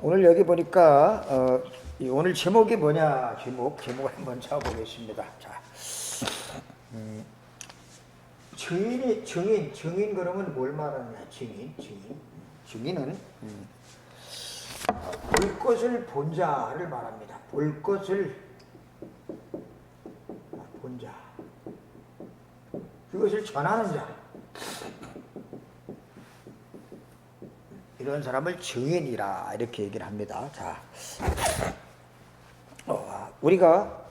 오늘 여기 보니까 오늘 제목이 뭐냐? 제목을 한번 잡아보겠습니다. 자, 증인 그러면 뭘 말하느냐? 증인은 볼 것을 본 자를 말합니다. 볼 것을 본 자, 그것을 전하는 자. 이런 사람을 증인이라 이렇게 얘기를 합니다. 자, 우리가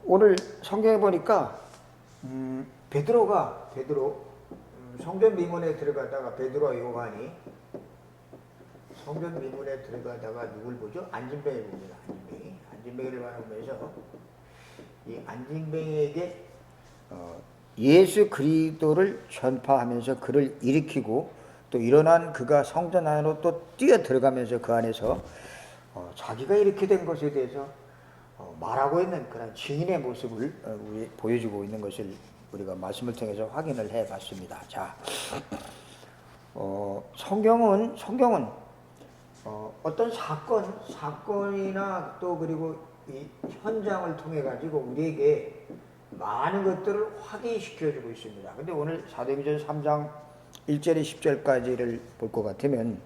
오늘 성경에 보니까 베드로 성전 미문에 들어가다가 베드로와 요한이 성전 미문에 들어가다가 누굴 보죠? 안진뱅이를 봅니다. 안진뱅이를 바라보면서 이 안진뱅이에게 예수 그리스도를 전파하면서 그를 일으키고 또 일어난 그가 성전 안으로 또 뛰어 들어가면서 그 안에서 자기가 이렇게 된 것에 대해서 말하고 있는 그런 증인의 모습을 보여주고 있는 것을 우리가 말씀을 통해서 확인을 해 봤습니다. 자, 성경은 어떤 사건이나 또 그리고 이 현장을 통해 가지고 우리에게 많은 것들을 확인시켜 주고 있습니다. 근데 오늘 사도행전 3장 1절에 10절까지를 볼 것 같으면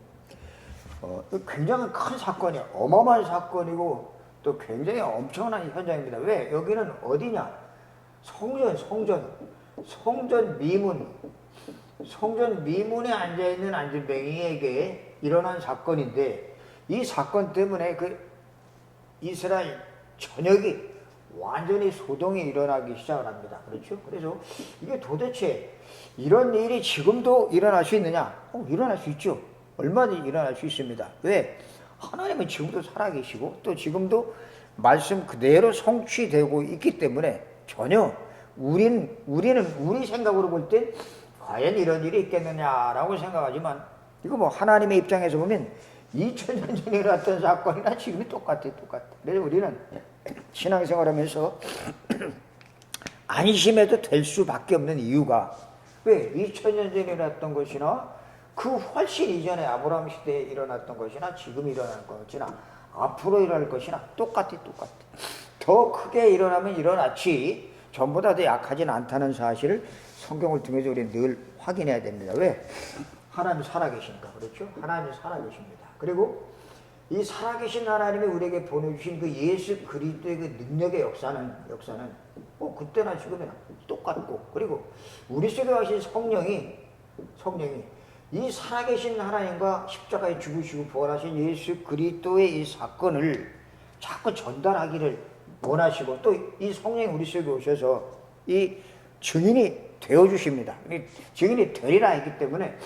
굉장히 큰 사건이야. 어마어마한 사건이고 또 굉장히 엄청난 현장입니다. 왜? 여기는 어디냐? 성전 미문에 앉아있는 안진뱅이에게 일어난 사건인데 이 사건 때문에 그 이스라엘 전역이 완전히 소동이 일어나기 시작을 합니다. 그렇죠? 그래서 이게 도대체 이런 일이 지금도 일어날 수 있느냐? 일어날 수 있죠. 얼마든지 일어날 수 있습니다. 왜? 하나님은 지금도 살아계시고 또 지금도 말씀 그대로 성취되고 있기 때문에 전혀 우리는 우리 생각으로 볼 땐 과연 이런 일이 있겠느냐라고 생각하지만 이거 뭐 하나님의 입장에서 보면 2000년 전에 일어났던 사건이나 지금이 똑같아. 그래서 우리는 신앙생활하면서 안심해도 될 수밖에 없는 이유가 왜? 2000년 전에 일어났던 것이나 그 훨씬 이전에 아브라함 시대에 일어났던 것이나 지금 일어날 것이나 앞으로 일어날 것이나 똑같아. 더 크게 일어나면 일어났지 전보다 더 약하진 않다는 사실을 성경을 통해서 우리는 늘 확인해야 됩니다. 왜? 하나님이 살아계시니까. 그렇죠? 하나님이 살아계십니다. 그리고 이 살아계신 하나님이 우리에게 보내주신 그 예수 그리스도의 그 능력의 역사는 그때나 지금이나 똑같고 그리고 우리 속에 하신 성령이 이 살아계신 하나님과 십자가에 죽으시고 부활하신 예수 그리스도의 이 사건을 자꾸 전달하기를 원하시고 또 이 성령이 우리 속에 오셔서 이 증인이 되어주십니다. 증인이 되리라 했기 때문에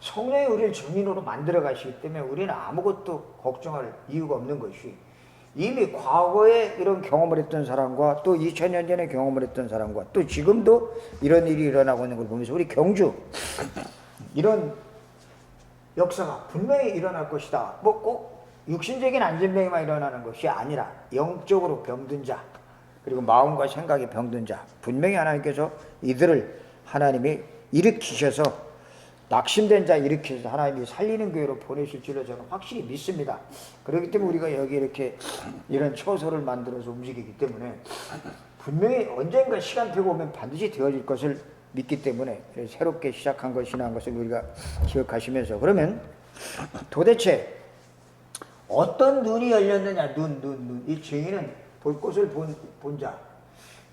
성령이 우리를 증인으로 만들어 가시기 때문에 우리는 아무것도 걱정할 이유가 없는 것이 이미 과거에 이런 경험을 했던 사람과 또 2000년 전에 경험을 했던 사람과 또 지금도 이런 일이 일어나고 있는 걸 보면서 우리 경주 이런 역사가 분명히 일어날 것이다. 뭐 꼭 육신적인 안진뱅이만 일어나는 것이 아니라 영적으로 병든 자 그리고 마음과 생각이 병든 자 분명히 하나님께서 이들을 하나님이 일으키셔서 낙심된 자 일으켜서 하나님이 살리는 교회로 보내실 줄로 저는 확실히 믿습니다. 그렇기 때문에 우리가 여기 이렇게 이런 처소를 만들어서 움직이기 때문에 분명히 언젠가 시간표가 오면 반드시 되어질 것을 믿기 때문에 새롭게 시작한 것이라는 것을 우리가 기억하시면서 그러면 도대체 어떤 눈이 열렸느냐? 눈. 이 증인은 볼 것을 본 자.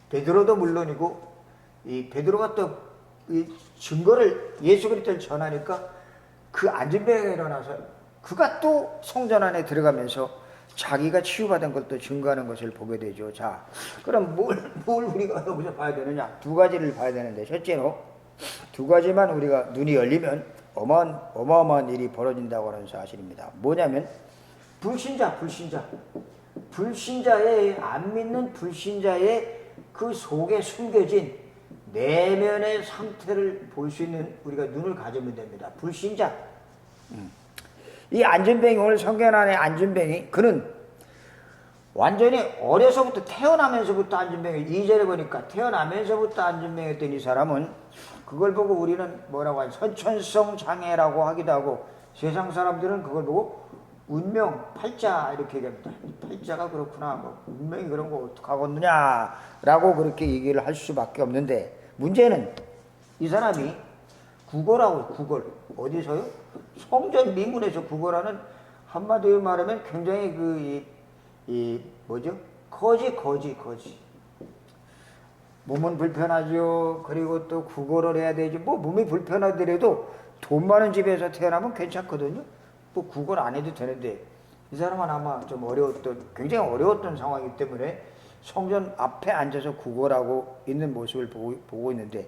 베드로도 물론이고 이 베드로가 또 이 증거를 예수 그리스도를 전하니까 그 안진뱅이가 일어나서 그가 또 성전 안에 들어가면서 자기가 치유받은 걸 또 증거하는 것을 보게 되죠. 자, 그럼 뭘 우리가 여기서 봐야 되느냐? 두 가지를 봐야 되는데 첫째로 두 가지만 우리가 눈이 열리면 어마어마한 일이 벌어진다고 하는 사실입니다. 뭐냐면 불신자의 안 믿는 불신자의 그 속에 숨겨진 내면의 상태를 볼 수 있는 우리가 눈을 가지면 됩니다. 불신자. 이 안진뱅이 오늘 성경 안에 안진뱅이 그는 완전히 어려서부터 태어나면서부터 안진뱅이 2절에 보니까 태어나면서부터 안진뱅이였던 이 사람은 그걸 보고 우리는 뭐라고 하지? 선천성 장애라고 하기도 하고 세상 사람들은 그걸 보고 운명, 팔자 이렇게 얘기합니다. 팔자가 그렇구나, 뭐 운명이 그런 거 어떡하겠느냐라고 그렇게 얘기를 할 수밖에 없는데, 문제는 이 사람이 구걸하고, 구걸 어디서요? 성전 미문에서 구걸하는, 한마디로 말하면 굉장히 뭐죠? 거지. 몸은 불편하죠. 그리고 또 구걸을 해야 되죠. 뭐 몸이 불편하더라도 돈 많은 집에서 태어나면 괜찮거든요. 뭐 구걸 안 해도 되는데, 이 사람은 아마 좀 굉장히 어려웠던 상황이기 때문에 성전 앞에 앉아서 구걸하고 있는 모습을 보고 있는데,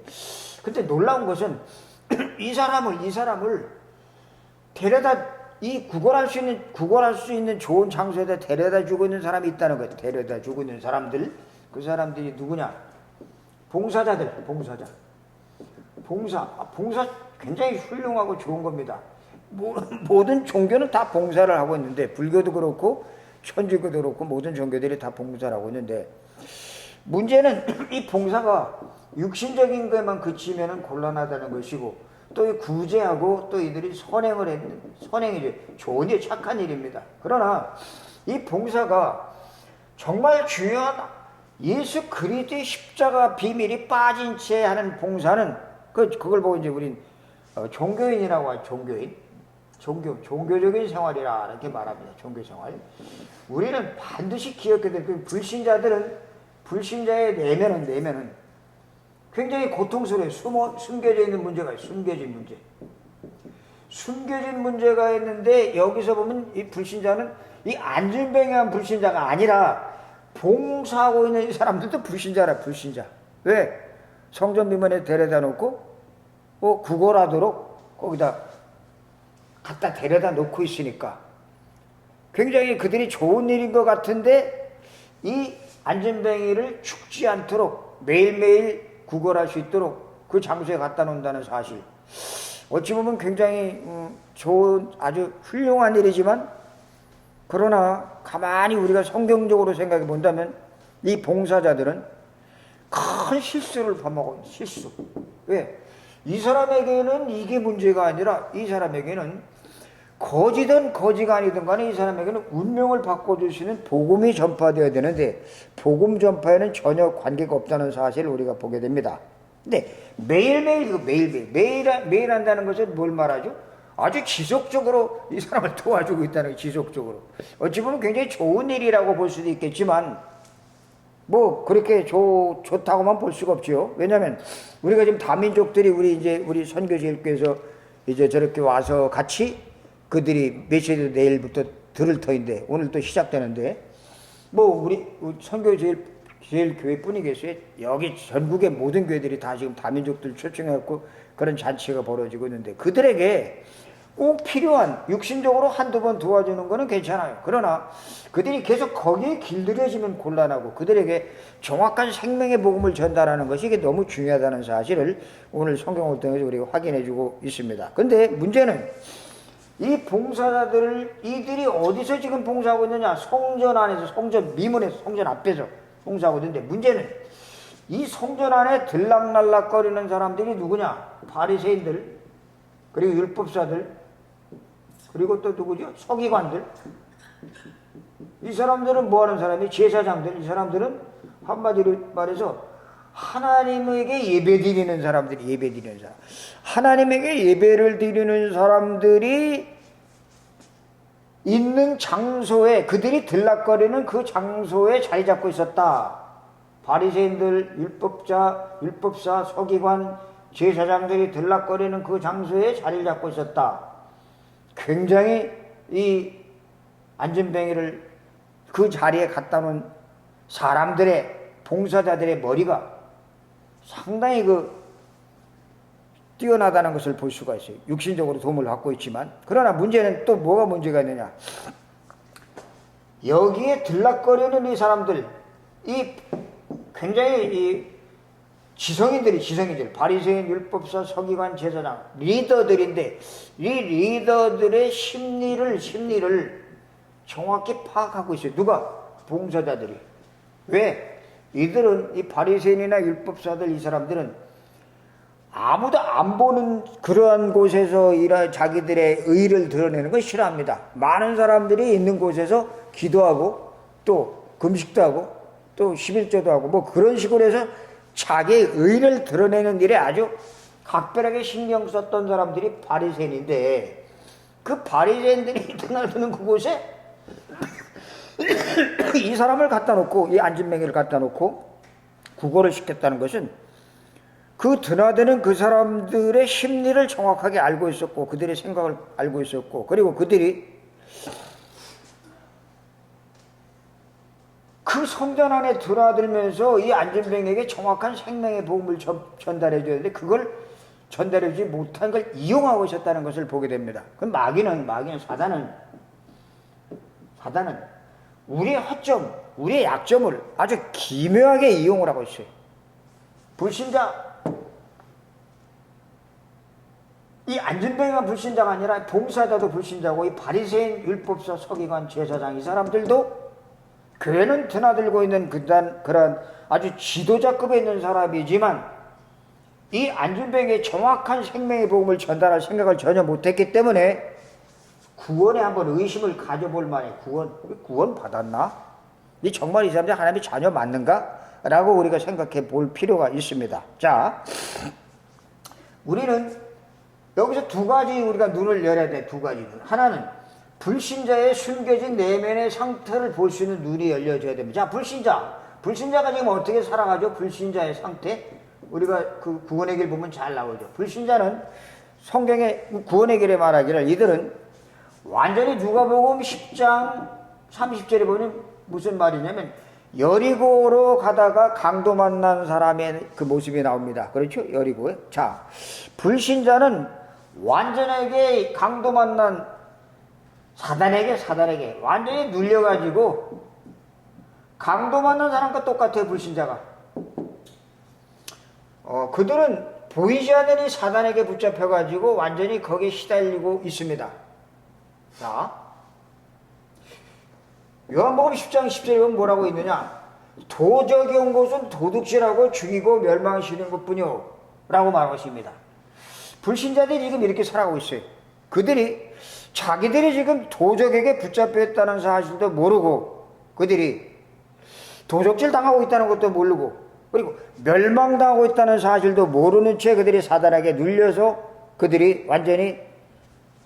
근데 놀라운 것은 이 사람을 구걸할 수 있는 좋은 장소에다 데려다 주고 있는 사람이 있다는 거예요. 데려다 주고 있는 사람들, 그 사람들이 누구냐? 봉사자들, 봉사 굉장히 훌륭하고 좋은 겁니다. 모든 종교는 다 봉사를 하고 있는데, 불교도 그렇고 천주교도 그렇고 모든 종교들이 다 봉사를 하고 있는데, 문제는 이 봉사가 육신적인 것만 그치면 곤란하다는 것이고, 또 이 구제하고 또 이들이 선행이죠. 좋은 일, 착한 일입니다. 그러나 이 봉사가 정말 중요한 예수 그리스도의 십자가 비밀이 빠진 채 하는 봉사는, 그걸 보고 이제 우린 종교인이라고 하죠. 종교적인 생활이라 이렇게 말합니다. 종교 생활. 우리는 반드시 기억해야 될, 불신자의 내면은 굉장히 고통스러워요. 숨겨져 있는 문제가 있어요. 숨겨진 문제가 있는데, 여기서 보면 이 불신자는 이 안진뱅이한 불신자가 아니라 봉사하고 있는 이 사람들도 불신자. 왜? 성전 미문에 데려다 놓고 구걸하도록 거기다 갖다 데려다 놓고 있으니까 굉장히 그들이 좋은 일인 것 같은데, 이 안진뱅이를 죽지 않도록 매일매일 구걸할 수 있도록 그 장소에 갖다 놓는다는 사실, 어찌 보면 굉장히 좋은, 아주 훌륭한 일이지만, 그러나 가만히 우리가 성경적으로 생각해 본다면 이 봉사자들은 큰 실수를 범하고 있는 실수. 왜? 이 사람에게는 이게 문제가 아니라, 이 사람에게는 거지든 거지가 아니든 간에 이 사람에게는 운명을 바꿔주시는 복음이 전파되어야 되는데, 복음 전파에는 전혀 관계가 없다는 사실을 우리가 보게 됩니다. 근데 매일 한다는 것은 뭘 말하죠? 아주 지속적으로 이 사람을 도와주고 있다는 거예요. 지속적으로. 어찌 보면 굉장히 좋은 일이라고 볼 수도 있겠지만, 뭐 그렇게 좋다고만 볼 수가 없지요. 왜냐하면 우리가 지금 다민족들이 우리 선교제일교에서 이제 저렇게 와서 같이, 그들이 며칠 내일부터 들을 터인데, 오늘 또 시작되는데, 뭐 우리 선교제일교회뿐이겠어요. 여기 전국의 모든 교회들이 다 지금 다민족들 초청해갖고 그런 잔치가 벌어지고 있는데, 그들에게 꼭 필요한, 육신적으로 한두 번 도와주는 거는 괜찮아요. 그러나 그들이 계속 거기에 길들여지면 곤란하고, 그들에게 정확한 생명의 복음을 전달하는 것이 이게 너무 중요하다는 사실을 오늘 성경을 통해서 우리가 확인해주고 있습니다. 근데 문제는 이 봉사자들을, 이들이 어디서 지금 봉사하고 있느냐? 성전 안에서, 성전 미문에서, 성전 앞에서 봉사하고 있는데, 문제는 이 성전 안에 들락날락거리는 사람들이 누구냐? 바리새인들, 그리고 율법사들, 그리고 또 누구죠? 서기관들. 이 사람들은 뭐 하는 사람이? 제사장들. 이 사람들은 한마디로 말해서 하나님에게 예배드리는 사람들이, 하나님에게 예배를 드리는 사람들이 있는 장소에, 그들이 들락거리는 그 장소에 자리 잡고 있었다. 바리새인들, 율법사, 서기관, 제사장들이 들락거리는 그 장소에 자리를 잡고 있었다. 굉장히 이 안진뱅이를 그 자리에 갖다 놓은 사람들의, 봉사자들의 머리가 상당히 뛰어나다는 것을 볼 수가 있어요. 육신적으로 도움을 받고 있지만. 그러나 문제는 또 뭐가 문제가 있느냐? 여기에 들락거리는 이 사람들, 굉장히 지성인들, 바리새인, 율법사, 서기관, 제사장, 리더들인데, 이 리더들의 심리를 정확히 파악하고 있어요. 누가? 봉사자들이. 왜? 이 바리새인이나 율법사들, 이 사람들은 아무도 안 보는 그러한 곳에서 자기들의 의를 드러내는 걸 싫어합니다. 많은 사람들이 있는 곳에서 기도하고 또 금식도 하고 또 11조도 하고 뭐 그런 식으로 해서 자기의 의를 드러내는 일에 아주 각별하게 신경 썼던 사람들이 바리새인인데, 그 바리새인들이 드나드는 그곳에 이 사람을 갖다 놓고, 이 안진뱅이를 갖다 놓고 구걸을 시켰다는 것은 그 드나드는 그 사람들의 심리를 정확하게 알고 있었고, 그들의 생각을 알고 있었고, 그리고 그들이 그 성전 안에 드나들면서 이 안진뱅이에게 정확한 생명의 복음을 전달해 줘야 되는데 그걸 전달해 주지 못한 걸 이용하고 있었다는 것을 보게 됩니다. 그럼 마귀는 사단은 우리의 허점, 우리의 약점을 아주 기묘하게 이용을 하고 있어요. 불신자, 이 안진뱅이가 불신자가 아니라 봉사자도 불신자고, 이 바리새인, 율법사, 서기관, 제사장, 이 사람들도 교회는 드나들고 있는 그런 아주 지도자급에 있는 사람이지만, 이 안진뱅이의 정확한 생명의 복음을 전달할 생각을 전혀 못했기 때문에 구원에 한번 의심을 가져볼 만해. 구원 받았나? 이 정말 이 사람들이 하나님의 자녀 맞는가? 라고 우리가 생각해 볼 필요가 있습니다. 자, 우리는 여기서 두 가지 우리가 눈을 열어야 돼. 두 가지 눈. 하나는 불신자의 숨겨진 내면의 상태를 볼 수 있는 눈이 열려져야 됩니다. 자, 불신자가 지금 어떻게 살아가죠? 불신자의 상태. 우리가 그 구원의 길 보면 잘 나오죠. 불신자는 성경의 구원의 길에 말하기를, 이들은 완전히 누가복음 10장 30절에 보면 무슨 말이냐면, 여리고로 가다가 강도 만난 사람의 그 모습이 나옵니다. 그렇죠? 여리고에. 자, 불신자는 완전하게 강도 만난 사단에게 완전히 눌려가지고 강도 만난 사람과 똑같아요. 불신자가. 그들은 보이지 않는 이 사단에게 붙잡혀가지고 완전히 거기에 시달리고 있습니다. 자, 요한복음 10장 10절에 보면 뭐라고 있느냐? 도적이 온 것은 도둑질하고 죽이고 멸망시키는 것뿐이요 라고 말하고 있습니다. 불신자들이 지금 이렇게 살아가고 있어요. 자기들이 지금 도적에게 붙잡혀 있다는 사실도 모르고, 그들이 도적질 당하고 있다는 것도 모르고, 그리고 멸망당하고 있다는 사실도 모르는 채 그들이 사단에게 눌려서 그들이 완전히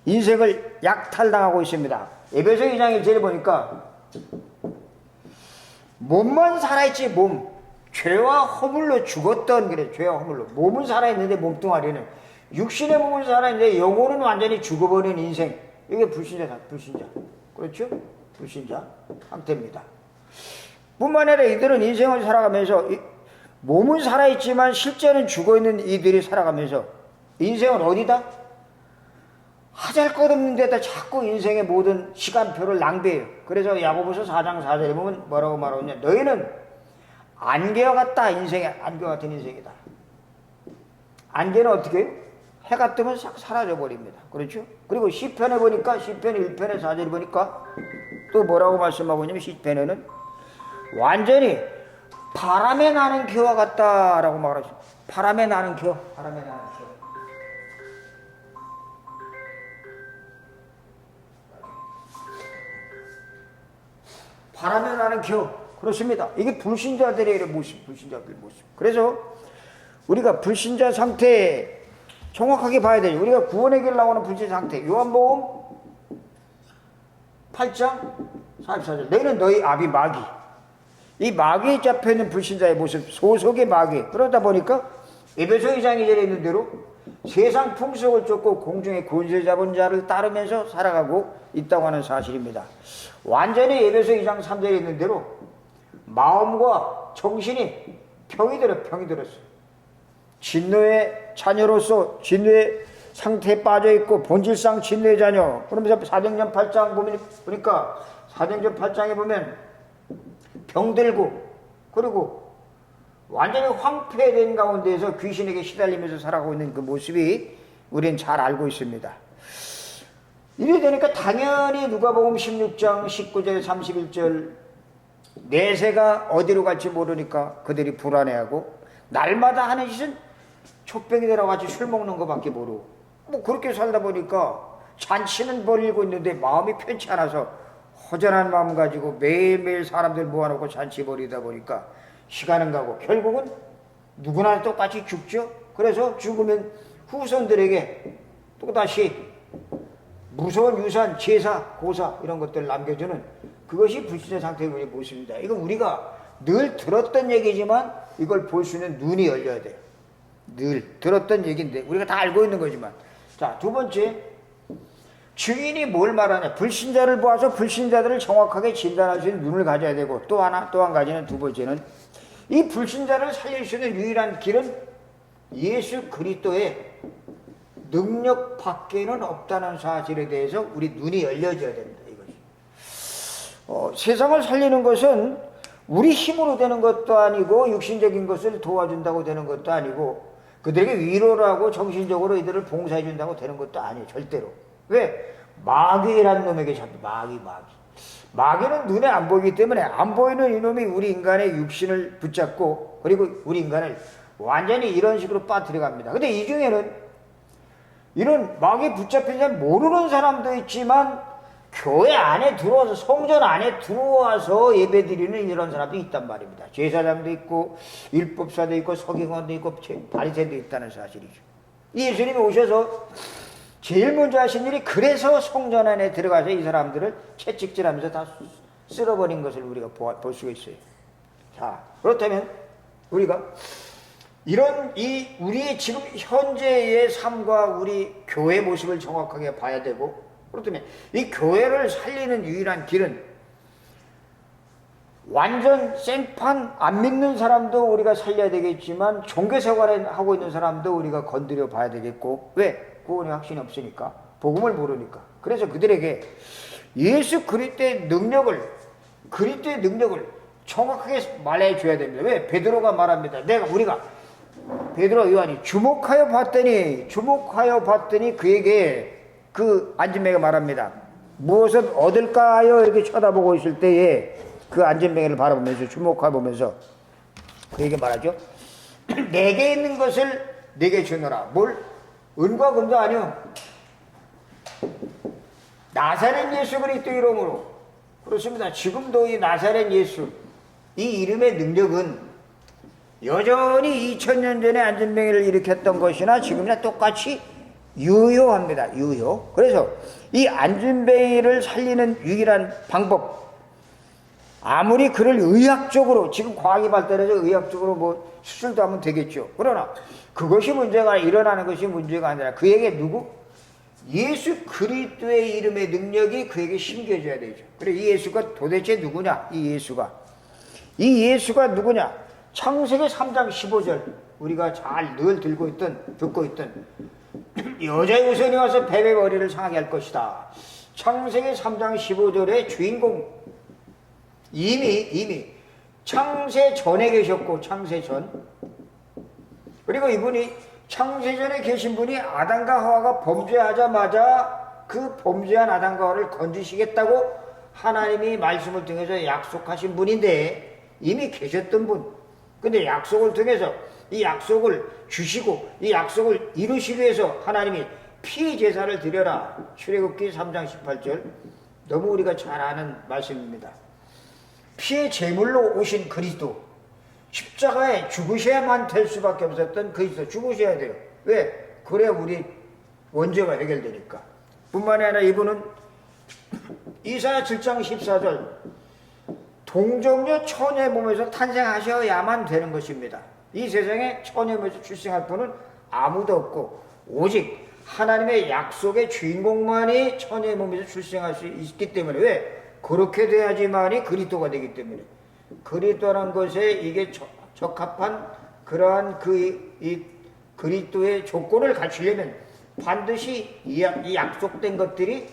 인생을 약탈당하고 있습니다. 에베소 2장 1절에 보니까 몸만 살아있지, 죄와 허물로 죽었던, 그래, 죄와 허물로. 몸은 살아있는데 몸뚱아리는, 육신의 몸은 살아있는데 영혼은 완전히 죽어버린 인생. 이게 불신자. 그렇죠? 불신자 상태입니다. 뿐만 아니라 이들은 인생을 살아가면서 몸은 살아있지만 실제는 죽어있는 이들이 살아가면서 인생은 어디다? 하잘것없는 데다 자꾸 인생의 모든 시간표를 낭비해요. 그래서 야고보서 4장 4절에 보면 뭐라고 말하느냐? 너희는 안개와 같다. 안개 같은 인생이다. 안개는 어떻게 해요? 해가 뜨면 싹 사라져버립니다. 그렇죠? 그리고 시편에 보니까, 시편 1편에 4절에 보니까 또 뭐라고 말씀하고 있냐면, 시편에는 완전히 바람에 나는 겨와 같다라고 말하죠. 바람에 나는 겨. 바람에 나는 겨. 그렇습니다. 이게 불신자들의 모습, 불신자들 모습. 그래서 우리가 불신자 상태에 정확하게 봐야 되죠. 우리가 구원의 길 나오는 불신자 상태. 요한복음 8장 44절. 너희는 너희 아비 마귀. 이 마귀에 잡혀있는 불신자의 모습, 소속의 마귀. 그러다 보니까 에베소 2장 2절에 있는 대로 세상 풍속을 쫓고 공중의 권세 잡은 자를 따르면서 살아가고 있다고 하는 사실입니다. 완전히 에베소 2장 3절에 있는 대로 마음과 정신이 병이 들었어요. 진노의 자녀로서 진노의 상태에 빠져있고 본질상 진노의 자녀. 그러면서 사도행전 8장 보니까 사도행전 8장에 보면 병들고, 그리고 완전히 황폐된 가운데에서 귀신에게 시달리면서 살아가고 있는 그 모습이 우리는 잘 알고 있습니다. 이래 되니까 당연히 누가복음 16장 19절 31절 내세가 어디로 갈지 모르니까 그들이 불안해하고, 날마다 하는 짓은 촛병이들하고 같이 술 먹는 거밖에 모르고 뭐 그렇게 살다 보니까 잔치는 벌이고 있는데 마음이 편치 않아서 허전한 마음 가지고 매일매일 사람들 모아놓고 잔치 벌이다 보니까 시간은 가고 결국은 누구나 똑같이 죽죠. 그래서 죽으면 후손들에게 또다시 무서운 유산, 제사, 고사 이런 것들을 남겨주는 그것이 불신자 상태의 모습입니다. 이건 우리가 늘 들었던 얘기지만 이걸 볼 수 있는 눈이 열려야 돼요. 늘 들었던 얘기인데 우리가 다 알고 있는 거지만. 자, 두 번째, 증인이 뭘 말하냐. 불신자를 보아서 불신자들을 정확하게 진단할 수 있는 눈을 가져야 되고, 또 한 가지는, 두 번째는 이 불신자를 살릴 수 있는 유일한 길은 예수 그리스도의 능력 밖에는 없다는 사실에 대해서 우리 눈이 열려져야 됩니다. 이것이. 세상을 살리는 것은 우리 힘으로 되는 것도 아니고 육신적인 것을 도와준다고 되는 것도 아니고 그들에게 위로를 하고 정신적으로 이들을 봉사해 준다고 되는 것도 아니에요. 절대로. 왜? 마귀라는 놈에게 잡혀. 마귀는 눈에 안 보이기 때문에 안 보이는 이놈이 우리 인간의 육신을 붙잡고 그리고 우리 인간을 완전히 이런 식으로 빠뜨려 갑니다. 근데 이 중에는 이런 마귀 붙잡힌 사람 모르는 사람도 있지만 교회 안에 들어와서 성전 안에 들어와서 예배드리는 이런 사람도 있단 말입니다. 제사장도 있고 율법사도 있고 서기관도 있고 바리새인도 있다는 사실이죠. 예수님이 오셔서 제일 먼저 하신 일이 그래서 성전 안에 들어가서 이 사람들을 채찍질하면서 다 쓸어버린 것을 우리가 볼 수가 있어요. 자, 그렇다면 우리가 이런 우리의 지금 현재의 삶과 우리 교회 모습을 정확하게 봐야 되고, 그렇다면 이 교회를 살리는 유일한 길은 완전 생판 안 믿는 사람도 우리가 살려야 되겠지만 종교생활을 하고 있는 사람도 우리가 건드려 봐야 되겠고, 왜? 구원의 확신이 없으니까, 복음을 모르니까. 그래서 그들에게 예수 그리스도의 능력을 정확하게 말해줘야 됩니다. 왜? 베드로가 말합니다. 베드로 요한이 주목하여 봤더니 그에게 그 안진뱅이가 말합니다. 무엇을 얻을까요? 이렇게 쳐다보고 있을 때에 그 안진뱅이를 바라보면서 주목하여 보면서 그에게 말하죠. 내게 있는 것을 내게 주노라. 뭘? 은과 금도 아니요. 나사렛 예수 그리스도 이름으로. 그렇습니다. 지금도 이 나사렛 예수, 이 이름의 능력은 여전히 2000년 전에 안진뱅이를 일으켰던 것이나 지금이나 똑같이 유효합니다. 유효. 그래서 이 안진뱅이를 살리는 유일한 방법, 아무리 그를 의학적으로, 지금 과학이 발달해서 의학적으로 뭐 수술도 하면 되겠죠. 그러나 그것이 일어나는 것이 문제가 아니라 그에게 예수 그리스도의 이름의 능력이 그에게 심겨져야 되죠. 그래, 이 예수가 도대체 누구냐? 이 예수가 누구냐? 창세기 3장 15절, 우리가 잘 늘 듣고 있던 여자의 우선이 와서 뱀의 머리를 상하게 할 것이다. 창세기 3장 15절의 주인공, 이미 창세 전에 계셨고, 창세 전. 그리고 이분이 창세 전에 계신 분이 아담과 하와가 범죄하자마자 그 범죄한 아담과 하와를 건지시겠다고 하나님이 말씀을 통해서 약속하신 분인데, 이미 계셨던 분. 근데 약속을 통해서 이 약속을 주시고 이 약속을 이루시기 위해서 하나님이 피의 제사를 드려라. 출애굽기 3장 18절. 너무 우리가 잘 아는 말씀입니다. 피의 제물로 오신 그리스도, 십자가에 죽으셔야만 될 수밖에 없었던 그리스도, 죽으셔야 돼요. 왜? 그래야 우리 원죄가 해결되니까. 뿐만이 아니라 이분은 이사야 7장 14절, 동정녀 처녀의 몸에서 탄생하셔야만 되는 것입니다. 이 세상에 처녀의 몸에서 출생할 분은 아무도 없고 오직 하나님의 약속의 주인공만이 처녀의 몸에서 출생할 수 있기 때문에, 왜? 그렇게 돼야지만이 그리스도가 되기 때문에. 그리스도라는 것에 이게 적합한 그러한 이 그리스도의 조건을 갖추려면 반드시 이 약속된 것들이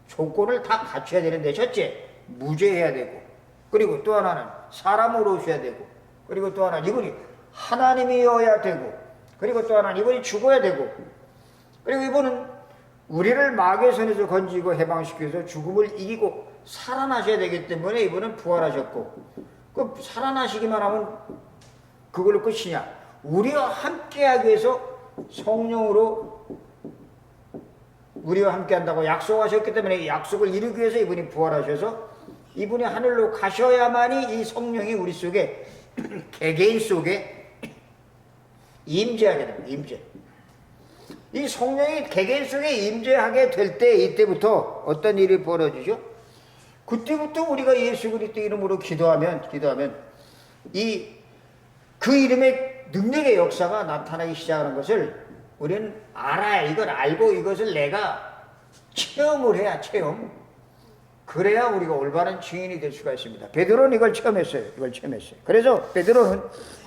조건을 다 갖춰야 되는데, 첫째, 무죄해야 되고, 그리고 또 하나는 사람으로 오셔야 되고, 그리고 또 하나는 이분이 하나님이어야 되고, 그리고 또 하나는 이분이 죽어야 되고, 그리고 이분은 우리를 마귀의 손에서 건지고 해방시켜서 죽음을 이기고 살아나셔야 되기 때문에 이분은 부활하셨고, 그 살아나시기만 하면 그걸로 끝이냐? 우리와 함께하기 위해서 성령으로 우리와 함께한다고 약속하셨기 때문에 이 약속을 이루기 위해서 이분이 부활하셔서 이분이 하늘로 가셔야만이 이 성령이 우리 속에 개개인 속에 임재하게 됩니다. 임재. 이 성령이 개개인 속에 임재하게 될 때 이때부터 어떤 일이 벌어지죠? 그때부터 우리가 예수 그리스도 이름으로 기도하면 그 이름의 능력의 역사가 나타나기 시작하는 것을 우리는 알아야, 이걸 알고 이것을 내가 체험을 해야, 체험. 그래야 우리가 올바른 증인이 될 수가 있습니다. 베드로는 이걸 체험했어요. 그래서 베드로는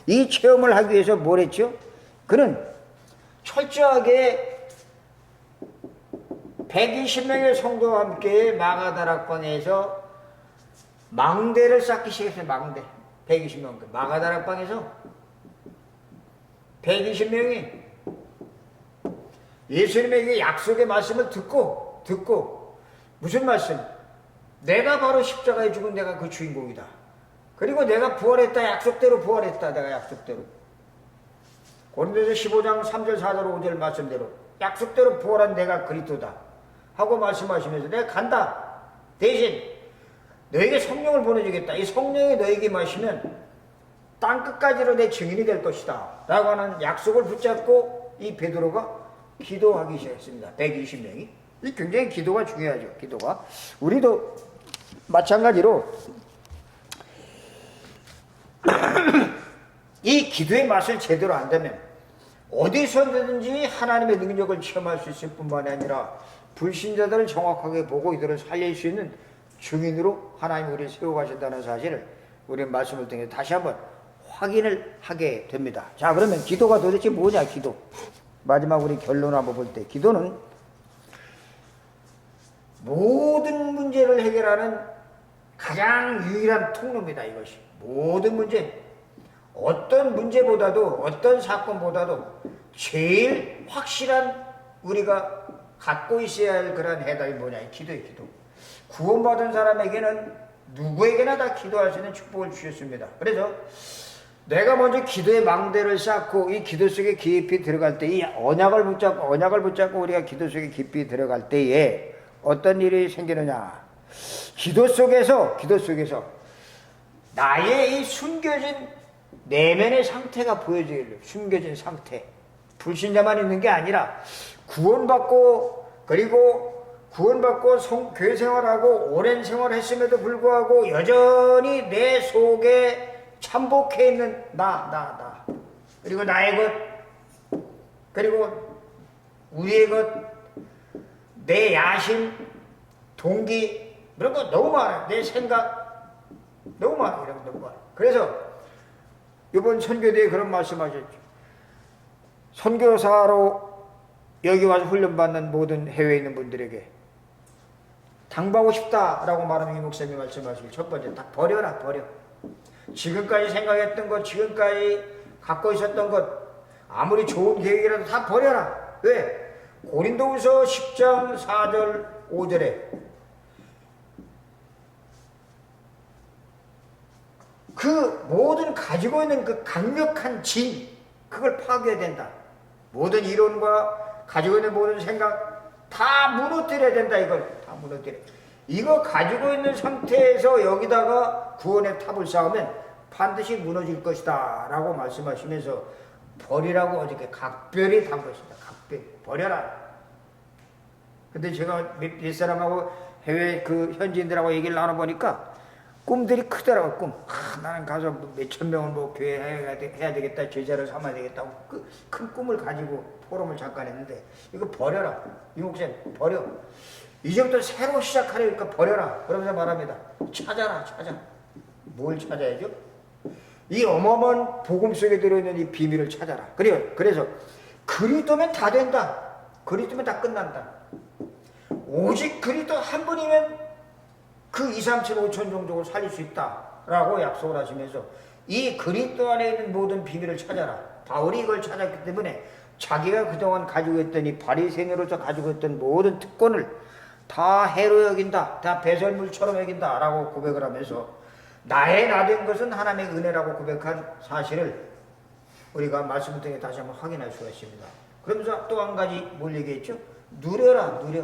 이 체험을 하기 위해서 뭘 했죠? 그는 철저하게 120명의 성도와 함께 마가다락방에서 망대를 쌓기 시작했어요. 망대. 120명. 마가다락방에서 120명이 예수님의 약속의 말씀을 듣고 무슨 말씀? 내가 바로 십자가에 죽은 내가 그 주인공이다. 그리고 내가 부활했다. 약속대로 부활했다. 내가 약속대로. 고린도서 15장 3절 4절 5절 말씀대로 약속대로 부활한 내가 그리스도다 하고 말씀하시면서 내가 간다. 대신 너에게 성령을 보내주겠다. 이 성령이 너에게 마시면 땅끝까지로 내 증인이 될 것이다 라고 하는 약속을 붙잡고 이 베드로가 기도하기 시작했습니다. 120명이. 이 굉장히 기도가 중요하죠. 기도가. 우리도 마찬가지로 이 기도의 맛을 제대로 안다면 어디서든지 하나님의 능력을 체험할 수 있을 뿐만이 아니라 불신자들을 정확하게 보고 이들을 살릴 수 있는 증인으로 하나님이 우리를 세워가신다는 사실을 우리는 말씀을 통해 다시 한번 확인을 하게 됩니다. 자, 그러면 기도가 도대체 뭐냐? 기도. 마지막 우리 결론을 한번 볼 때 기도는 모든 문제를 해결하는 가장 유일한 통로입니다. 이것이 모든 문제, 어떤 문제보다도 어떤 사건보다도 제일 확실한 우리가 갖고 있어야 할 그런 해답이 뭐냐? 기도의 기도. 구원받은 사람에게는 누구에게나 다 기도할 수 있는 축복을 주셨습니다. 그래서 내가 먼저 기도의 망대를 쌓고 이 기도 속에 깊이 들어갈 때, 이 언약을 붙잡고 우리가 기도 속에 깊이 들어갈 때에 어떤 일이 생기느냐? 기도 속에서 나의 이 숨겨진 내면의 상태가 보여지기를. 숨겨진 상태. 불신자만 있는 게 아니라 구원받고 교회 생활하고 오랜 생활했음에도 불구하고 여전히 내 속에 참복해 있는 나 그리고 나의 것, 그리고 우리의 것, 내 야심, 동기, 이런 거 너무 많아요. 내 생각 너무 많아요. 이런 거 너무 많아요. 그래서 이번 선교대에 그런 말씀하셨죠. 선교사로 여기 와서 훈련받는 모든 해외에 있는 분들에게 당부하고 싶다라고 말하면 이 목사님이 말씀하시길, 첫 번째 다 버려. 지금까지 생각했던 것, 지금까지 갖고 있었던 것, 아무리 좋은 계획이라도 다 버려라. 왜? 고린도후서 10장 4절 5절에 그 모든 가지고 있는 그 강력한 진, 그걸 파괴해야 된다. 모든 이론과 가지고 있는 모든 생각 다 무너뜨려야 된다. 이걸 다 무너뜨려. 이거 가지고 있는 상태에서 여기다가 구원의 탑을 쌓으면 반드시 무너질 것이다 라고 말씀하시면서 버리라고 어저께 각별히 당부했습니다. 각별히 버려라. 근데 제가 몇 사람하고 해외 그 현지인들하고 얘기를 나눠보니까 꿈들이 크더라고. 꿈. 나는 가서 몇천 명을 뭐 교회 해야 되겠다, 제자를 삼아야 되겠다고 큰 꿈을 가지고 포럼을 잠깐 했는데, 이거 버려라. 이 목사님 버려. 이제부터 새로 시작하려니까 버려라. 그러면서 말합니다. 찾아. 뭘 찾아야죠? 이 어마어마한 복음 속에 들어있는 이 비밀을 찾아라. 그래서 그리스도면 다 된다. 그리스도면 다 끝난다. 오직 그리스도 한 분이면 그 2, 3, 7, 5천 종족을 살릴 수 있다라고 약속을 하시면서 이 그리스도 안에 있는 모든 비밀을 찾아라. 바울이 이걸 찾았기 때문에 자기가 그동안 가지고 있던 이 바리새인으로서 가지고 있던 모든 특권을 다 해로 여긴다, 다 배설물처럼 여긴다 라고 고백을 하면서 나의 나 된 것은 하나님의 은혜라고 고백한 사실을 우리가 말씀을 통해 다시 한번 확인할 수가 있습니다. 그러면서 또 한 가지 뭘 얘기했죠? 누려라, 누려.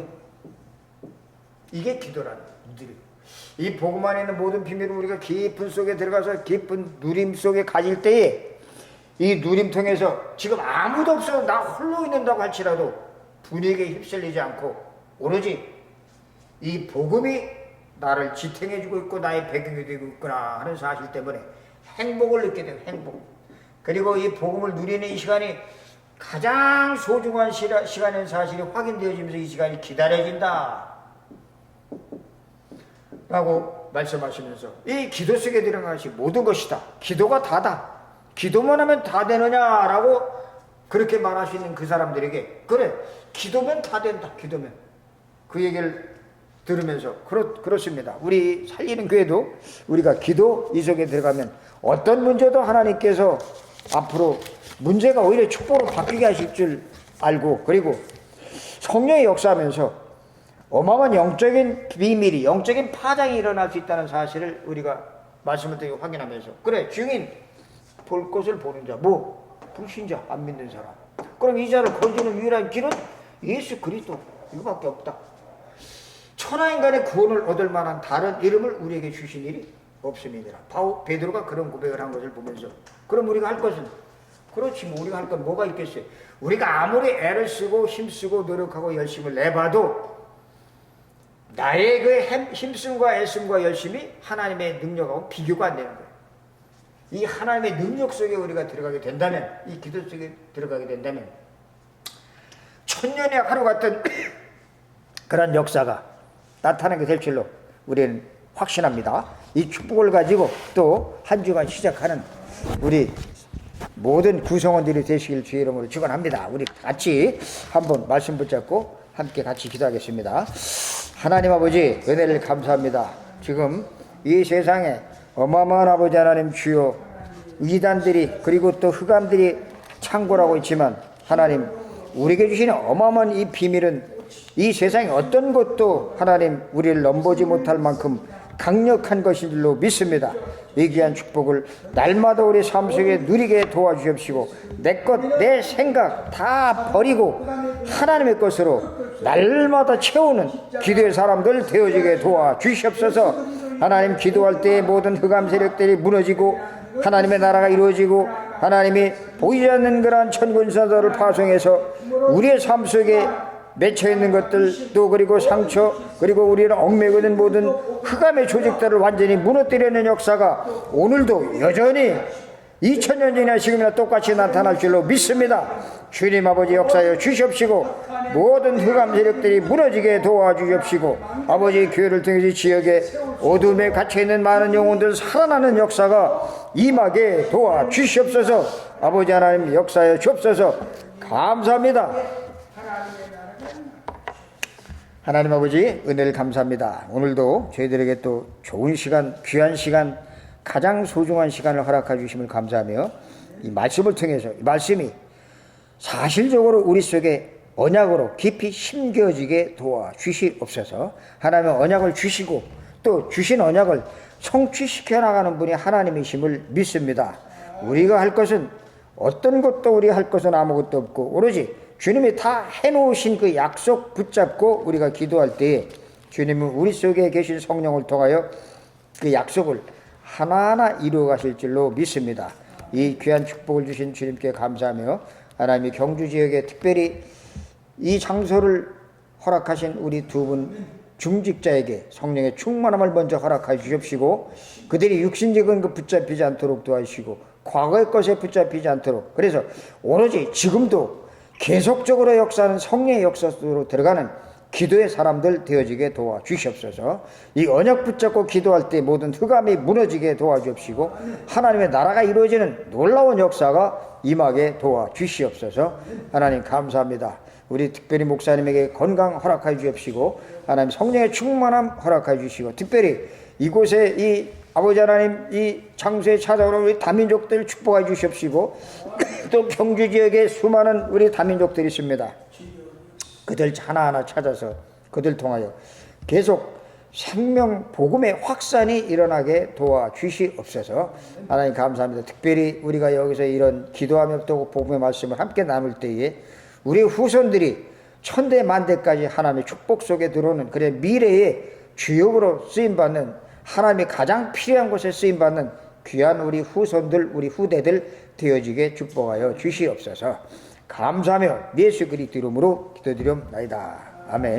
이게 기도라는 거예요. 누려. 이 복음 안에 있는 모든 비밀을 우리가 깊은 속에 들어가서 깊은 누림 속에 가질 때에 이 누림 통해서 지금 아무도 없어 나 홀로 있는다고 할지라도 분위기에 휩쓸리지 않고 오로지 이 복음이 나를 지탱해주고 있고 나의 배경이 되고 있구나 하는 사실 때문에 행복을 느끼게 돼요. 행복. 그리고 이 복음을 누리는 이 시간이 가장 소중한 시간인 사실이 확인되어지면서 이 시간이 기다려진다 라고 말씀하시면서 이 기도 속에 들어간 것이 모든 것이다. 기도가 다다. 기도만 하면 다 되느냐라고 그렇게 말할 수 있는 그 사람들에게 그래 기도면 다 된다. 기도면 그 얘기를 들으면서 그렇습니다. 우리 살리는 교회도 우리가 기도 이 속에 들어가면 어떤 문제도 하나님께서 앞으로 문제가 오히려 축복으로 바뀌게 하실 줄 알고 그리고 성령이 역사하면서 어마어마한 영적인 비밀이 영적인 파장이 일어날 수 있다는 사실을 우리가 말씀을 통해 확인하면서 그래 증인 볼 것을 보는 자 뭐 불신자 안 믿는 사람 그럼 이 자를 건지는 유일한 길은 예수 그리스도 이거밖에 없다. 천하인간의 구원을 얻을 만한 다른 이름을 우리에게 주신 일이 없음이니라. 베드로가 그런 고백을 한 것을 보면서 그럼 우리가 할 것은 그렇지 뭐 우리가 할 건 뭐가 있겠어요. 우리가 아무리 애를 쓰고 힘쓰고 노력하고 열심을 내봐도 나의 그 힘씀과 애씀과 열심이 하나님의 능력하고 비교가 안 되는 거예요. 이 하나님의 능력 속에 우리가 들어가게 된다면 이 기도 속에 들어가게 된다면 천년의 하루 같은 그런 역사가 나타나게 될 줄로 우리는 확신합니다. 이 축복을 가지고 또 한 주간 시작하는 우리 모든 구성원들이 되시길 주의 이름으로 축원합니다. 우리 같이 한번 말씀 붙잡고 함께 같이 기도하겠습니다. 하나님 아버지 은혜를 감사합니다. 지금 이 세상에 어마어마한 아버지 하나님 주여 이단들이 그리고 또 흑암들이 창궐하고 있지만 하나님 우리에게 주시는 어마어마한 이 비밀은 이 세상에 어떤 것도 하나님 우리를 넘보지 못할 만큼 강력한 것인 줄로 믿습니다. 이 귀한 축복을 날마다 우리 삶 속에 누리게 도와주십시고 내 것, 내 생각 다 버리고 하나님의 것으로 날마다 채우는 기도의 사람들 되어지게 도와주시옵소서. 하나님 기도할 때 모든 흑암 세력들이 무너지고 하나님의 나라가 이루어지고 하나님이 보이지 않는 그러한 천군사들을 파송해서 우리의 삶 속에 맺혀있는 것들 또 그리고 상처 그리고 우리를 얽매고 있는 모든 흑암의 조직들을 완전히 무너뜨리는 역사가 오늘도 여전히 2000년 전이나 지금이나 똑같이 나타날 줄로 믿습니다. 주님 아버지 역사여 주시옵시고 모든 흑암 세력들이 무너지게 도와주시옵시고 아버지 교회를 통해서 지역에 어둠에 갇혀있는 많은 영혼들 살아나는 역사가 임하게 도와주시옵소서. 아버지 하나님 역사여 주옵소서. 감사합니다. 하나님 아버지 은혜를 감사합니다. 오늘도 저희들에게 또 좋은 시간 귀한 시간 가장 소중한 시간을 허락해 주심을 감사하며 이 말씀을 통해서 이 말씀이 사실적으로 우리 속에 언약으로 깊이 심겨지게 도와주시옵소서. 하나님의 언약을 주시고 또 주신 언약을 성취시켜 나가는 분이 하나님이심을 믿습니다. 우리가 할 것은 어떤 것도 우리가 할 것은 아무것도 없고 오로지 주님이 다 해놓으신 그 약속 붙잡고 우리가 기도할 때에 주님은 우리 속에 계신 성령을 통하여 그 약속을 하나하나 이루어 가실 줄로 믿습니다. 이 귀한 축복을 주신 주님께 감사하며 하나님이 경주 지역에 특별히 이 장소를 허락하신 우리 두 분 중직자에게 성령의 충만함을 먼저 허락해 주십시고 그들이 육신적인 것 붙잡히지 않도록 도와주시고 과거의 것에 붙잡히지 않도록 그래서 오로지 지금도 계속적으로 역사하는 성령의 역사 속으로 들어가는 기도의 사람들 되어지게 도와주시옵소서. 이 언약 붙잡고 기도할 때 모든 흑암이 무너지게 도와주옵시고 하나님의 나라가 이루어지는 놀라운 역사가 임하게 도와주시옵소서. 하나님 감사합니다. 우리 특별히 목사님에게 건강 허락해 주옵시고 하나님 성령의 충만함 허락해 주시고 특별히 이곳에 이 아버지 하나님 이 장소에 찾아오는 우리 다민족들 축복해 주십시고 또 경주 지역에 수많은 우리 다민족들이 있습니다. 그들 하나하나 찾아서 그들 통하여 계속 생명 복음의 확산이 일어나게 도와주시옵소서. 하나님 감사합니다. 특별히 우리가 여기서 이런 기도하며 또 복음의 말씀을 함께 나눌 때에 우리 후손들이 천대 만대까지 하나님의 축복 속에 들어오는 그래 미래의 주역으로 쓰임받는 하나님이 가장 필요한 곳에 쓰임받는 귀한 우리 후손들 우리 후대들 되어지게 축복하여 주시옵소서. 감사하며 예수 그리스도 이름으로 기도드리옵나이다. 아멘.